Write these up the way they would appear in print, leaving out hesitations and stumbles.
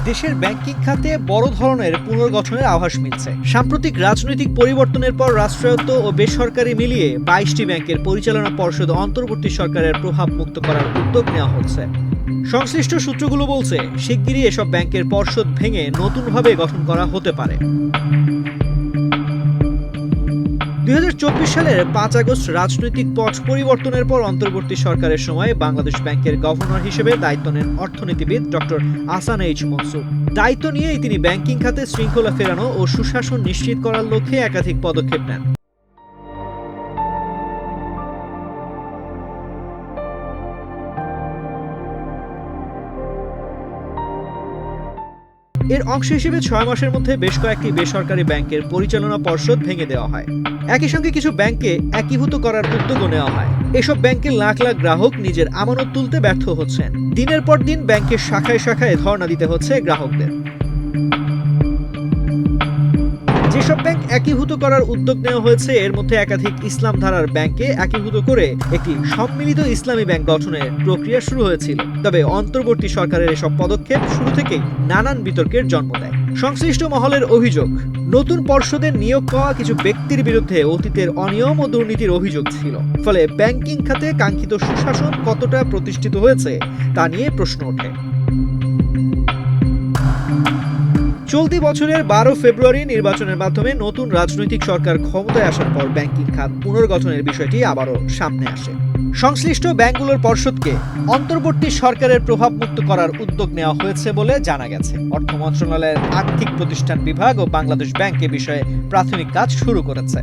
দেশের ব্যাংকিং খাতে বড় ধরনের পুনর্গঠনের আভাস মিলছে। সাম্প্রতিক রাজনৈতিক পরিবর্তনের পর রাষ্ট্রায়ত্ত ও বেসরকারি মিলিয়ে ২২টি ব্যাংকের পরিচালনা পর্ষদ অন্তর্বর্তী সরকারের প্রভাব মুক্ত করার উদ্যোগ নেওয়া হচ্ছে। সংশ্লিষ্ট সূত্রগুলো বলছে, শিগগিরই এসব ব্যাংকের পর্ষদ ভেঙে নতুনভাবে গঠন করা হতে পারে। ২০২৪ সালের ৫ আগস্ট রাজনৈতিক পট পরিবর্তনের পর অন্তর্বর্তী সরকারের সময় বাংলাদেশ ব্যাংকের গভর্নর হিসেবে দায়িত্ব নেন অর্থনীতিবিদ ডক্টর আহসান এইচ মনসুর। দায়িত্ব নিয়েই তিনি ব্যাংকিং খাতে শৃঙ্খলা ফেরানো ও সুশাসন নিশ্চিত করার লক্ষ্যে একাধিক পদক্ষেপ নেন। এর অংশ হিসেবে ৬ মাসের মধ্যে বেশ কয়েকটি বেসরকারি ব্যাংকের পরিচালনা পর্ষদ ভেঙে দেওয়া হয়। একই সঙ্গে কিছু ব্যাংককে একীভূত করার উদ্যোগও নেওয়া হয়। এসব ব্যাংকের লাখ লাখ গ্রাহক নিজের আমানত তুলতে ব্যর্থ হচ্ছেন। দিনের পর দিন ব্যাংকের শাখায় শাখায় ধর্ণা দিতে হচ্ছে গ্রাহকদের। যেসব ব্যাংক একীভূত করার উদ্যোগ নেওয়া হয়েছে এর মধ্যে একাধিক ইসলাম ধারার ব্যাংকে একীভূত করে একটি সম্মিলিত ইসলামী ব্যাংক গঠনের প্রক্রিয়া শুরু হয়েছিল। তবে অন্তর্বর্তী সরকারের এসব পদক্ষেপ শুরু থেকেই নানান বিতর্কের জন্ম দেয়। সংশ্লিষ্ট মহলের অভিযোগ, নতুন পর্ষদের নিয়োগ পাওয়া কিছু ব্যক্তির বিরুদ্ধে অতীতের অনিয়ম ও দুর্নীতির অভিযোগ ছিল। ফলে ব্যাংকিং খাতে কাঙ্ক্ষিত সুশাসন কতটা প্রতিষ্ঠিত হয়েছে তা নিয়ে প্রশ্ন ওঠে। চলতি বছরের ১২ ফেব্রুয়ারি নির্বাচনের মাধ্যমে নতুন রাজনৈতিক সরকার ক্ষমতায় আসার পর ব্যাংকিং খাত পুনর্গঠনের বিষয়টি আবারও সামনে আসে। সংশ্লিষ্ট ব্যাংকগুলোর পর্ষদকে অন্তর্বর্তী সরকারের প্রভাবমুক্ত করার উদ্যোগ নেওয়া হয়েছে বলে জানা গেছে। অর্থ মন্ত্রণালয়ের আর্থিক প্রতিষ্ঠান বিভাগ ও বাংলাদেশ ব্যাংক এ বিষয়ে প্রাথমিক কাজ শুরু করেছে।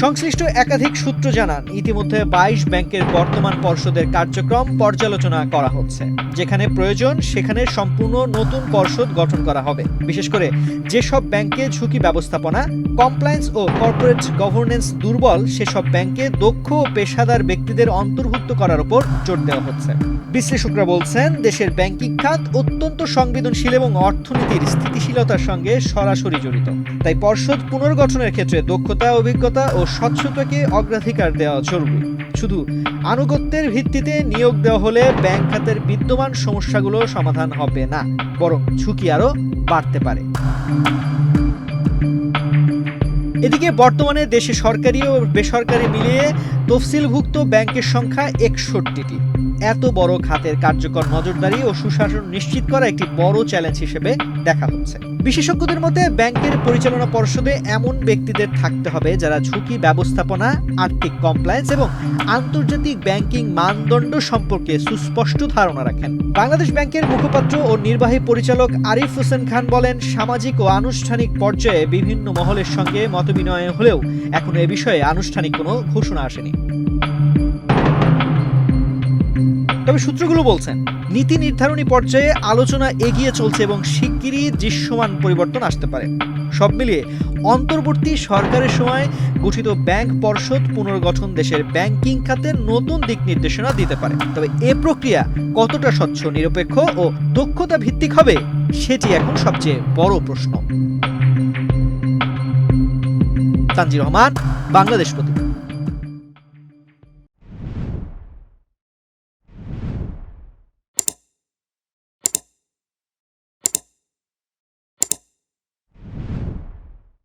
সংশ্লিষ্ট একাধিক সূত্র জানান, ইতিমধ্যে ২২ ব্যাংকের বর্তমান পর্ষদের কার্যক্রম পর্যালোচনা করা হচ্ছে। যেখানে প্রয়োজন সেখানে সম্পূর্ণ নতুন পর্ষদ গঠন করা হবে। বিশেষ করে যেসব ব্যাংকে ঝুঁকি ব্যবস্থাপনা, কমপ্লায়েন্স ও কর্পোরেট গভর্নেন্স দুর্বল সেসব ব্যাংকে দক্ষ ও পেশাদার ব্যক্তিদের অন্তর্ভুক্ত করার উপর জোর দেওয়া হচ্ছে। বিশ্লেষকরা বলছেন, দেশের ব্যাংকিং খাত অত্যন্ত সংবেদনশীল এবং অর্থনীতির স্থিতিশীলতার সঙ্গে সরাসরি জড়িত। তাই পর্ষদ পুনর্গঠনের ক্ষেত্রে দক্ষতা, অভিজ্ঞতা ও স্বচ্ছতাকে অগ্রাধিকার দেওয়া জরুরি। শুধু আনুগত্যের ভিত্তিতে নিয়োগ দেওয়া হলে ব্যাংক খাতের বিদ্যমান সমস্যাগুলো সমাধান হবে না, বরং ঝুঁকি আরও বাড়তে পারে। এদিকে বর্তমানে দেশে সরকারি ও বেসরকারি মিলিয়ে তফসিলভুক্ত ব্যাংকের সংখ্যা ৬১টি। এত বড় খাতের কার্যকর নজরদারি ও সুশাসন নিশ্চিত করা একটি বড় চ্যালেঞ্জ হিসেবে দেখা হচ্ছে। বিশেষজ্ঞদের মতে ব্যাংকের পরিচালনা পর্ষদে এমন ব্যক্তিদের থাকতে হবে যারা ঝুঁকি ব্যবস্থাপনা, আর্থিক কমপ্লায়েন্স এবং আন্তর্জাতিক ব্যাংকিং মানদণ্ড সম্পর্কে সুস্পষ্ট ধারণা রাখেন। বাংলাদেশ ব্যাংকের মুখপাত্র ও নির্বাহী পরিচালক আরিফ হোসেন খান বলেন, সামাজিক ও আনুষ্ঠানিক পর্যায়ে বিভিন্ন মহলের সঙ্গে মতবিনিময় হলেও এখনো এ বিষয়ে আনুষ্ঠানিক কোনো ঘোষণা আসেনি। তবে সূত্রগুলো বলছেন, নীতি নির্ধারণী পর্যায়ে আলোচনা এগিয়ে চলছে এবং শিগগিরই দৃশ্যমান পরিবর্তন আসতে পারে। সব মিলিয়ে অন্তর্বর্তী সরকারের সময় গঠিত ব্যাংক পর্ষদ পুনর্গঠন দেশের ব্যাংকিং খাতে নতুন দিক নির্দেশনা দিতে পারে। তবে এ প্রক্রিয়া কতটা স্বচ্ছ, নিরপেক্ষ ও দক্ষতা ভিত্তিক হবে সেটি এখন সবচেয়ে বড় প্রশ্ন। তানজির রহমান, বাংলাদেশ প্রতিদিন।